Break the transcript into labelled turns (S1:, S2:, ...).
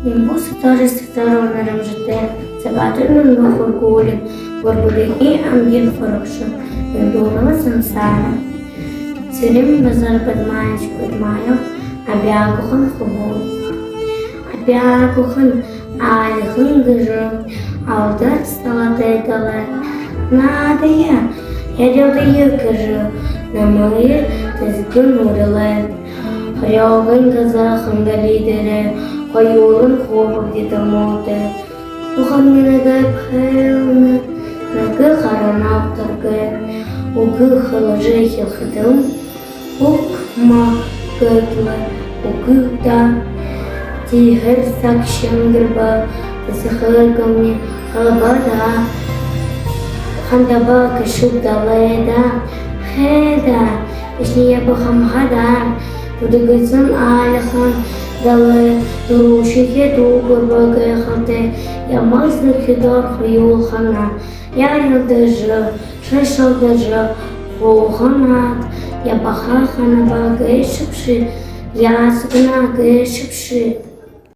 S1: Імбуси теж старонером жити, це батерним до хургулів, бурбуліки амгін форокшу, вендулова сансара. Цирим базар подмаю, абягухан хубу. Абягухан алихун гыжу, алдар сталатай далай. Надя, я делаю гыжу, на мои тезгін урылай. Хрёгын казахын галидере, Қойылын қобыр деді моды. Оған мені гәп хәліні, нәгі қаран аптырғы. Оғы қылыжы хилхыдым, оқма гөтлі, оғы да. Тихір сақшын гірбі, тізіқір гімне қылбада. Қандаба кішіп далайда, хәда, ішіне бұқым ғада. Будыгызын алихан далы, дұрушығы дуғыр бөгі қылды. Ямазды хидар хүйул хана, яйылды жы, шайшылды жы, қоғанат. Ябаха хана бағы шыпшы, ясығына гы шыпшы.